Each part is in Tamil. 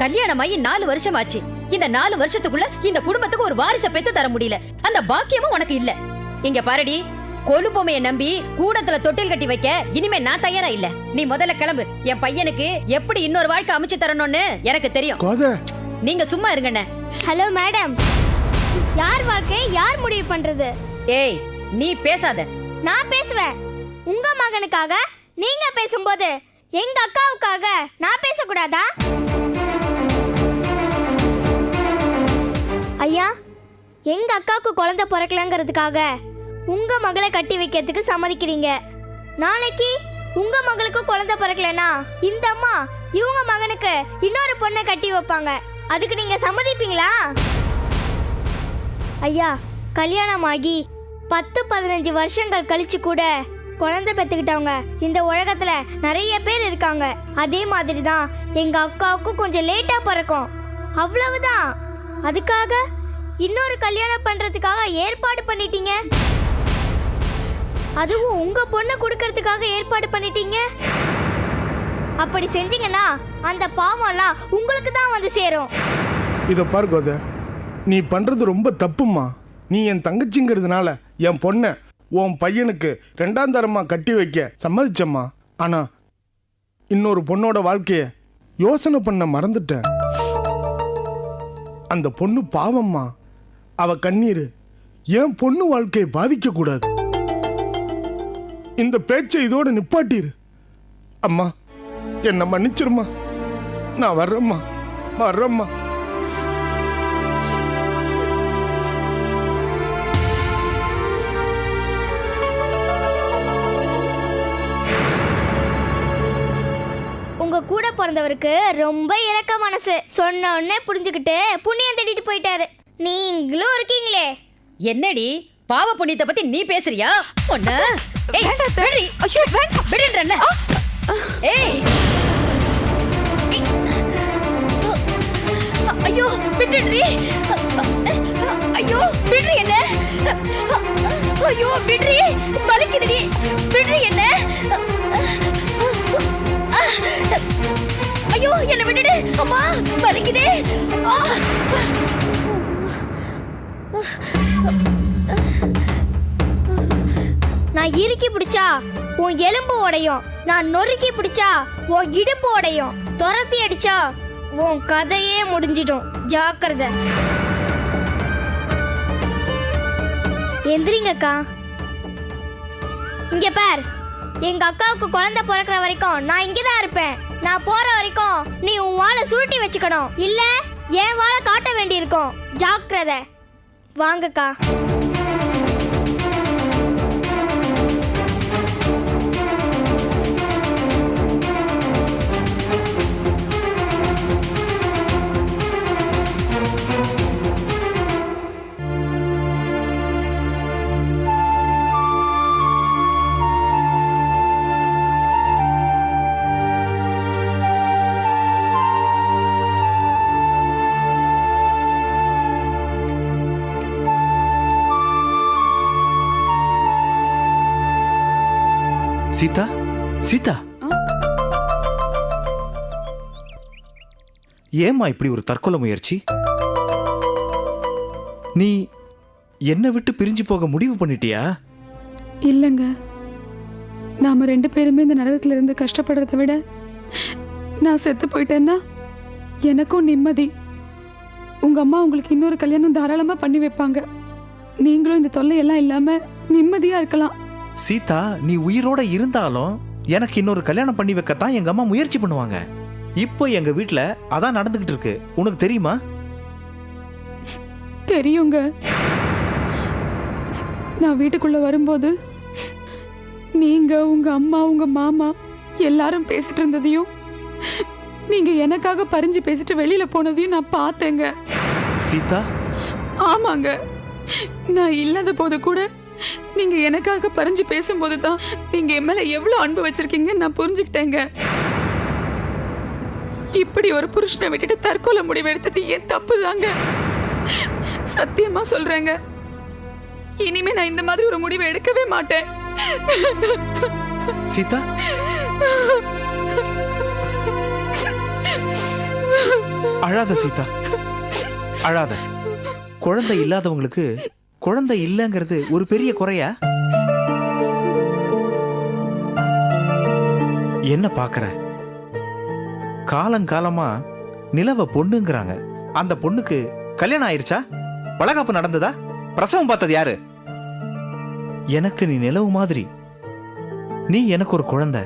கல்யாணமாயி 4 வருஷம் ஆச்சு. இந்த 4 வருஷத்துக்குள்ள இந்த குடும்பத்துக்கு ஒரு வாரிசை பெத்து தர முடியல. அந்த பாக்கியமும் உனக்கு இல்ல. இங்க பாருடி, கொலு பொம்மையை நம்பி கூடத்துல தொட்டில் கட்டி வைக்க இனிமே நான் தயாரா இல்ல. நீ முதல்ல கிளம்பு. என் பையனுக்கு எப்படி இன்னொரு வாழ்க்கை அமைச்சு தரணும்னு எனக்கு தெரியும். நீங்க சும்மா இருங்கண்ணே. ஹலோ மேடம், யார் வாழ்க்கை யார் முடிவு பண்றது? ஏய், நீ பேசாத. நான் பேசுவேன். உங்க மகனுக்காக நீங்க பேசும்போது எங்க அக்காவுக்காக நான் பேசக்கூடாதா? ஐயா, எங்க அக்காவுக்கு குழந்தை பிறக்கலங்கிறதுக்காக உங்க மகளை கட்டி வைக்கிறதுக்கு சம்மதிக்கிறீங்க. நாளைக்கு உங்க மகளுக்கு குழந்தை பிறக்கலனா இந்த அம்மா இவங்க மகனுக்கு இன்னொரு பொண்ணை கட்டி வைப்பாங்க. அதுக்கு நீங்க சம்மதிப்பீங்களா? ஐயா, கல்யாணமாகி 10-15 வருஷங்கள் கழிச்சு கூட குழந்தை பெற்றுக்கிட்டவங்க இந்த உலகத்துல நிறைய பேர் இருக்காங்க. அதே மாதிரி தான் எங்க அக்காவுக்கும் கொஞ்சம் லேட்டா பிறக்கும், அவ்வளவுதான். அதுக்காக இன்னொரு கல்யாணம் பண்றதுக்காக ஏற்பாடு பண்ணிட்டீங்க. அதுவும் உங்க பொண்ணை கொடுக்கறதுக்காக ஏற்பாடு பண்ணிட்டீங்க. அப்படி செஞ்சீங்கன்னா அந்த பாவம்லாம் உங்களுக்கு தான் வந்து சேரும். இத பாரு கோத, நீ பண்றது ரொம்ப தப்புமா. நீ என் தங்கச்சிங்கிறதுனால என் பொண்ணை உன் பையனுக்கு 2ஆம் தரமா கட்டி வைக்க சம்மதிச்சம்மா. ஆனா இன்னொரு பொண்ணோட வாழ்க்கைய யோசனை பண்ண மறந்துட்டேன். அந்த பொண்ணு பாவம்மா. அவ கண்ணீர் என் பொண்ணு வாழ்க்கையை பாதிக்க கூடாது. இந்த பேச்சை இதோட நிப்பாட்டிரு. அம்மா, என்ன மன்னிச்சிருமா. நான் வர்றேம்மா, வர்றேம்மா. உங்க கூட பிறந்தவருக்கு ரொம்ப இரக்க மனசு. சொன்ன உடனே புரிஞ்சுக்கிட்டு புண்ணியம் தேடிட்டு போயிட்டாரு. நீங்களும் இருக்கீங்களே. என்னடி பாவ புண்ணியத்தை பத்தி நீ பேசுறியா? பொண்ணு, ஏய் விடுடி. ஐயோ வேண்டாம், விடுன்றேன்ல. ஏய், ஐயோ விடுடி. ஐயோ விடுடி என்ன. ஐயோ விடுடி, வலிக்குதுடி. விடுடி என்ன. ஐயோ என்ன விடுடி. அம்மா வலிக்குதே. நான் இறுக்கி பிடிச்சா உன் எலும்பு உடையும், நான் நொறுக்கி பிடிச்சா உன் இடுப்பு உடையும், துரத்தி அடிச்சா உன் கதையே முடிஞ்சிடும். ஜாக்கிரதை. எந்திரிங்கக்கா. இங்க பார், எங்க அக்காவுக்கு குழந்தை பிறக்கிற வரைக்கும் நான் இங்கதான் இருப்பேன். நான் போற வரைக்கும் நீ உன் வாளை சுருட்டி வச்சுக்கணும், இல்ல என் வாளை காட்ட வேண்டியிருக்கும். ஜாக்கிரதை. வாங்கக்கா. சீதா, சீதா, ஏம்மா இப்படி ஒரு தற்கொலை முயற்சி? நீ என்னை விட்டு பிரிஞ்சு போக முடிவு பண்ணிட்டியா? இல்லைங்க, நாம 2 பேருமே இந்த நரகத்துல இருந்து கஷ்டப்படுறதை விட நான் செத்து போயிட்டேன்னா எனக்கும் நிம்மதி. உங்க அம்மா உங்களுக்கு இன்னொரு கல்யாணம் தாராளமா பண்ணி வைப்பாங்க. நீங்களும் இந்த தொல்லையெல்லாம் இல்லாம நிம்மதியா இருக்கலாம். சீதா, நீ உயிரோட இருந்தாலும் எனக்கு இன்னொரு கல்யாணம் பண்ணி வைக்கத்தான் எங்க அம்மா முயற்சி பண்ணுவாங்க. இப்போ எங்க வீட்டுல அதான் நடந்துகிட்டு இருக்கு. உனக்கு தெரியுமா? தெரியுங்க. நான் வீட்டுக்குள்ள வரும்போது நீங்க, உங்க அம்மா, உங்க மாமா எல்லாரும் பேசிட்டு இருந்ததையும், நீங்க எனக்காக பறிஞ்சு பேசிட்டு வெளியில போனதையும் நான் பார்த்தேங்க. சீதா, ஆமாங்க. நான் இல்லாத போது கூட நீங்க எனக்காக பறிஞ்சு பேசும்போது தான் நீங்க என் மேல எவ்வளவு அன்பு வச்சிருக்கீங்க நான் புரிஞ்சுக்கிட்டேங்க. இப்படி ஒரு புருஷனை விட்டுட்டு தற்கொலை முடிவு எடுத்தது என் தப்பு தாங்க. சத்தியமா சொல்றேங்க, இனிமே நான் இந்த மாதிரி ஒரு முடிவை எடுக்கவே மாட்டேன். சீதா, அழாத சீதா, அழாத. குழந்தை இல்லாதவங்களுக்கு குழந்தை இல்லைங்கிறது ஒரு பெரிய குறையா? என்ன பாக்குற? காலங்காலமா நிலவ பொண்ணுங்கிறாங்க. அந்த பொண்ணுக்கு கல்யாணம் ஆயிருச்சா? வளகாப்பு நடந்ததா? பிரசவம் பார்த்தது யாரு? எனக்கு நீ நிலவு மாதிரி. நீ எனக்கு ஒரு குழந்தை,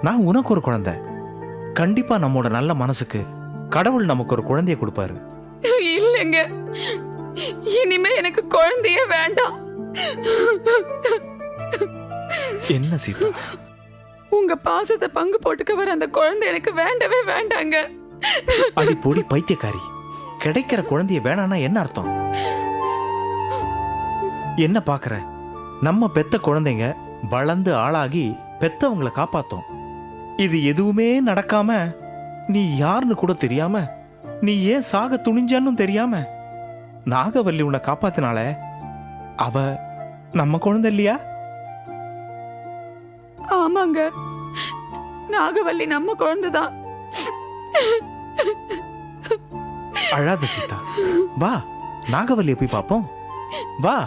நான் உனக்கு ஒரு குழந்தை. கண்டிப்பா நம்மோட நல்ல மனசுக்கு கடவுள் நமக்கு ஒரு குழந்தைய கொடுப்பாரு. இல்லைங்க, இனிமே எனக்கு குழந்தையே வேண்டாம். என்ன சீதா? உங்க பாசத்தை பங்கு போட்டுக்க வர அந்த குழந்தை எனக்கு வேண்டவே வேண்டாங்க. அடி பொடி பைத்தியக்காரி, கிடைக்கிற குழந்தைய வேணான்னா என்ன அர்த்தம்? என்ன பாக்குற? நம்ம பெத்த குழந்தைங்க வளர்ந்து ஆளாகி பெத்தவங்களை காப்பாத்தோம். இது எதுவுமே நடக்காம நீ யாருன்னு கூட தெரியாம, நீ ஏன் சாக துணிஞ்சான்னு தெரியாம நாகவல்லி உன்னை காப்பாத்தினால அவ நம்ம குழந்தை இல்லையா? ஆமாங்க, நாகவல்லி நம்ம குழந்தைதான். அழாத சீதா, வா நாகவல்லியை போய் பார்ப்போம். வா.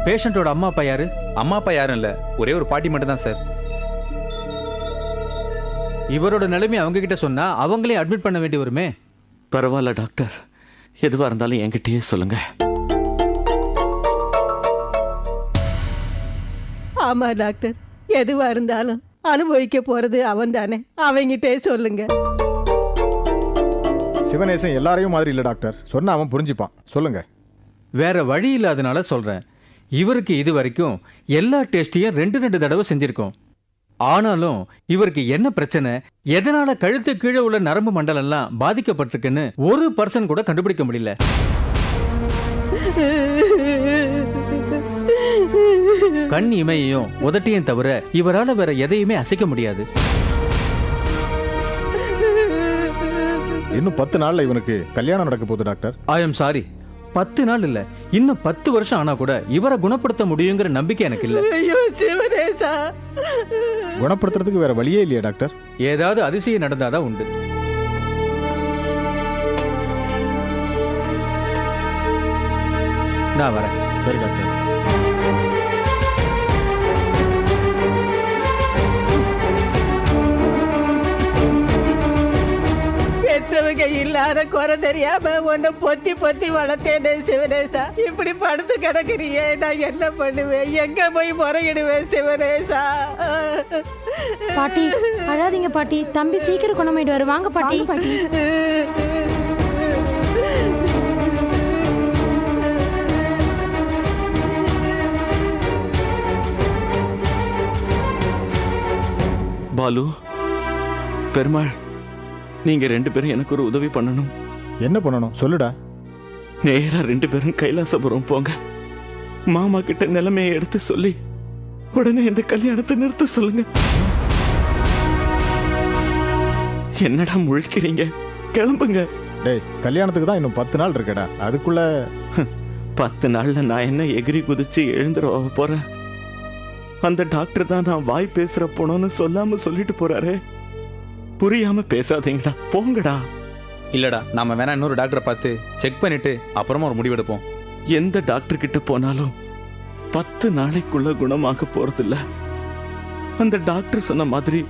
பேஷண்டோட அம்மா அப்பா யாரு? அம்மா அப்பா யாரும் இல்ல, ஒரே ஒரு பாட்டி மட்டும் தான் சார். இவரோட நிலைமை அவங்க கிட்ட சொன்னா அவங்களே அட்மிட் பண்ண வேண்டி வருமே. பரவாயில்ல டாக்டர், எதுவா இருந்தாலும் என்கிட்டயே சொல்லுங்க. ஆமா டாக்டர், எதுவா இருந்தாலும் அனுபவிக்க போறது அவன் தானே, அவங்கிட்டே சொல்லுங்க. சிவனேசன் எல்லாரையும் மாதிரி இல்ல டாக்டர், சொன்னா அவன் புரிஞ்சுப்பான். சொல்லுங்க. வேற வழி இல்லாதனால சொல்றேன். இவருக்கு இது வரைக்கும் எல்லா டெஸ்டையும் 2 தடவை செஞ்சிருக்கோம். ஆனாலும் இவருக்கு என்ன பிரச்சனை, எதனால கழுத்து கீழே உள்ள நரம்பு மண்டலம் எல்லாம் பாதிக்கப்பட்டிருக்குன்னு 1% கூட கண்டுபிடிக்க முடியல. கண் இமையையும் உதட்டையும் தவிர இவரால வேற எதையுமே அசைக்க முடியாது. இன்னும் 10 நாள்ல இவனுக்கு கல்யாணம் நடக்க போகுது டாக்டர். ஐ எம் சாரி, 10 நாள் இல்ல, இன்னும் 10 வருஷம் ஆனா கூட இவரை குணப்படுத்த முடியுங்கிற நம்பிக்கை எனக்கு இல்ல. ஐயோ சிவனேசா, குணப்படுத்துறதுக்கு வேற வழியே இல்லையா டாக்டர்? ஏதாவது அதிசயம் நடந்தாதான் உண்டு. நான் வரேன். சரி டாக்டர். பெத்தவங்க இல்லாத குறை தெரியாம உன்னை பொத்தி பொத்தி வளர்த்தேனே சிவனேசா. இப்படி படுத்து கிடக்குறியே, நான் என்ன பண்ணுவேன், எங்க போய் முறையிடுவேன் சிவனேசா? பாட்டி அழாதீங்க பாட்டி, தம்பி சீக்கிரம் குணமாயிடுவாரு. வாங்க பாட்டி. பாலு, பெருமாள், நீங்க 2 பேரும் எனக்கு ஒரு உதவி பண்ணணும். என்ன பண்ணணும் சொல்லுடா. நேரா 2 பேரும் கைலாசபுரம் போங்க. மாமா கிட்ட நிலைமையை எடுத்து சொல்லி உடனே இந்த கல்யாணத்தை நிறுத்த சொல்லுங்க. என்னடா முழிக்கிறீங்க? கிளம்புங்க. டேய், கல்யாணத்துக்கு தான் இன்னும் 10 நாள் இருக்கடா, அதுக்குள்ள 10 நாள்ல நான் என்ன எகிரி குதிச்சு எழுந்துட போறேன்? அந்த டாக்டர் தான் நான் வாய் பேசுற போனோன்னு சொல்லாம சொல்லிட்டு போறாரு. புரியாம பேசாதீங்கடா, போங்கடா. இல்லடா, நாம வேணா இன்னொரு டாக்டரை பார்த்து செக் பண்ணிட்டு அப்புறமா ஒரு முடிவெடுப்போம். எந்த டாக்டர் கிட்ட போனாலும் 10 நாளைக்குள்ள குணமாக போறதில்ல. அந்த டாக்டர் சொன்ன மாதிரி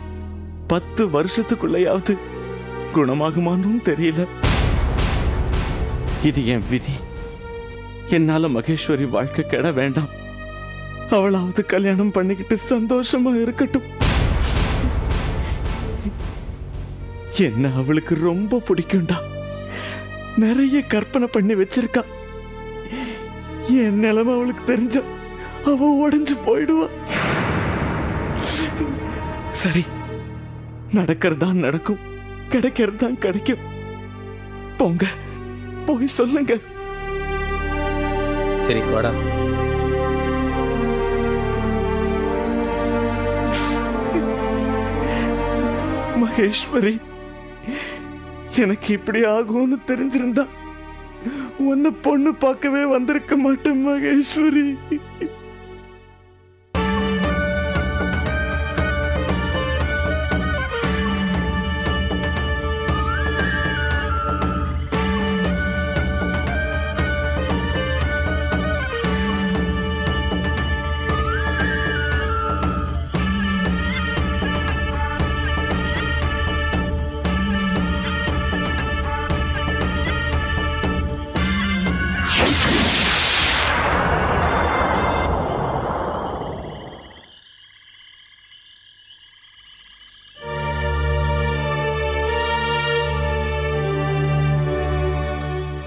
10 வருஷத்துக்குள்ளையாவது குணமாகுமானும் தெரியல. இது என் விதி. என்னால மகேஸ்வரி வாழ்க்கை கெட வேண்டாம். அவளாவது கல்யாணம் பண்ணிக்கிட்டு சந்தோஷமா இருக்கட்டும். என்ன அவளுக்கு ரொம்ப பிடிக்கும்டா. நிறைய கற்பனை பண்ணி வச்சிருக்கா. என் நிலைமை அவளுக்கு தெரிஞ்சா அவ உடைஞ்சு போயிடுவா. சரி, நடக்கிறதான் நடக்கும், கிடைக்கிறதான் கிடைக்கும். போங்க, போய் சொல்லுங்க. சரி வாடா. மகேஸ்வரி, எனக்கு இப்படி ஆகும்னு தெரிஞ்சிருந்தா உன்னை பொண்ணு பார்க்கவே வந்திருக்க மாட்டேன் மகேஸ்வரி.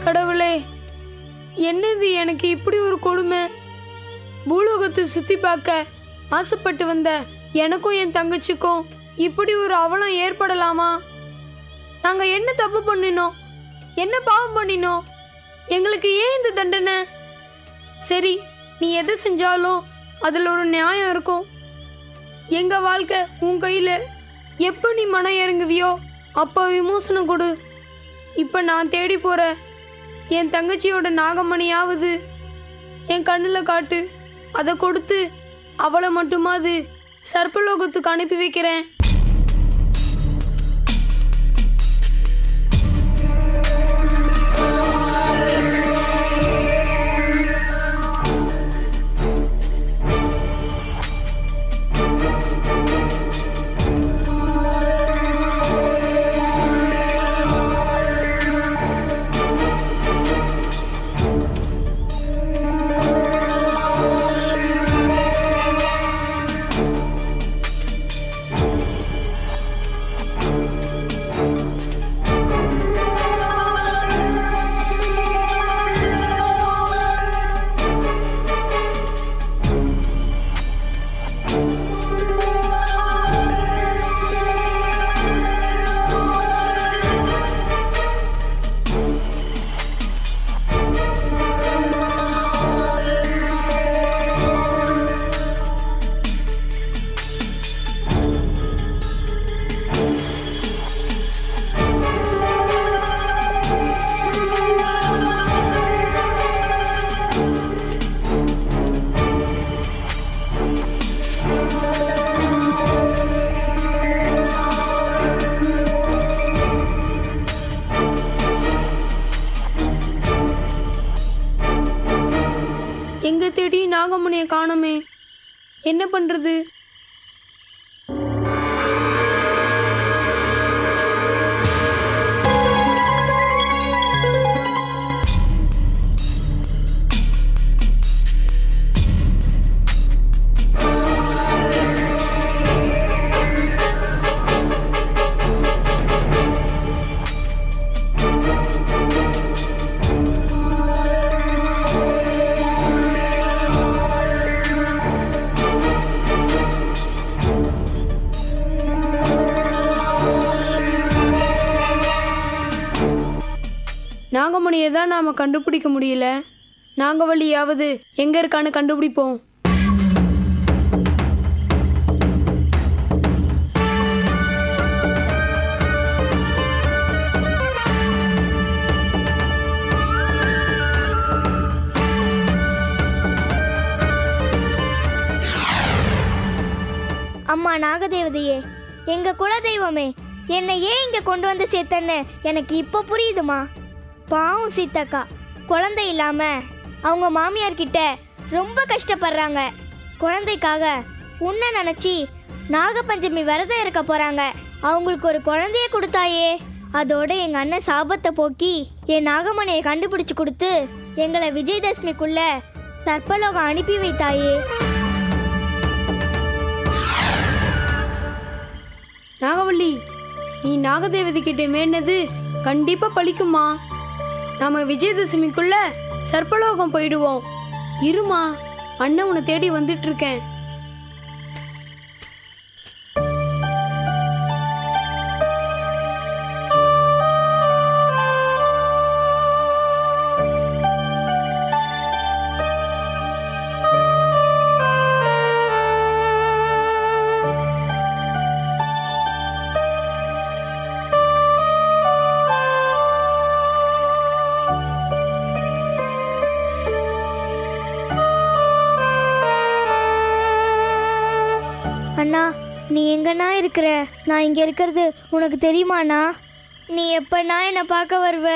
கடவுளே, என்னது எனக்கு இப்படி ஒரு கொடுமை? பூலோகத்தை சுத்தி பார்க்க ஆசைப்பட்டு வந்த எனக்கும் என் தங்கச்சிக்கும் இப்படி ஒரு அவலம் ஏற்படலாமா? நாங்க என்ன தப்பு பண்ணினோம்? என்ன பாவம் பண்ணினோம்? எங்களுக்கு ஏன் இந்த தண்டனை? சரி, நீ எதை செஞ்சாலும் அதுல ஒரு நியாயம் இருக்கும். எங்க வாழ்க்கை உன் கையில. எப்ப நீ மனம் இறங்குவியோ அப்ப விமோசனம் கொடு. இப்ப நான் தேடி போற என் தங்கச்சியோட நாகமணியாவது என் கண்ணில் காட்டு. அதை கொடுத்து அவளை மட்டுமாவது சர்ப்பலோகத்துக்கு அனுப்பி வைக்கிறேன். எங்க தேடி நாகமணியை காணோமே, என்ன பண்றது? நாகமணியை தான் நாம கண்டுபிடிக்க முடியல. நாகவல்லியாவது எங்க இருக்கான்னு கண்டுபிடிப்போம். அம்மா நாகதேவதையே, எங்க குலதெய்வமே, என்னை ஏன் இங்க கொண்டு வந்து சேர்த்தன்னு எனக்கு இப்போ புரியுதுமா. பாவம் சீதாக்கா, குழந்தை இல்லாம அவங்க மாமியார் கிட்ட ரொம்ப கஷ்டப்படுறாங்க. குழந்தைக்காக உன்னை நினைச்சி நாகபஞ்சமி விரதம் இருக்க போறாங்க. அவங்களுக்கு ஒரு குழந்தைய கொடுத்தாயே, அதோட எங்க அண்ணன் சாபத்தை போக்கி என் நாகமணியை கண்டுபிடிச்சு கொடுத்து எங்களை விஜயதசமிக்குள்ள சர்ப்பலோகம் அனுப்பி வைத்தாயே. நாகவல்லி, நீ நாகதேவதி கிட்ட வேண்டது கண்டிப்பா பலிக்குமா. நாம விஜயதசமிக்குள்ள சர்ப்பலோகம் போயிடுவோம். இருமா, அண்ணன் உன்னை தேடி வந்துட்டு இருக்கேன். அண்ணா, நீ எங்கண்ணா இருக்கிற? நான் இங்க இருக்கிறது உனக்கு தெரியுமாண்ணா? நீ எப்பண்ணா என்னை பார்க்க வருவ?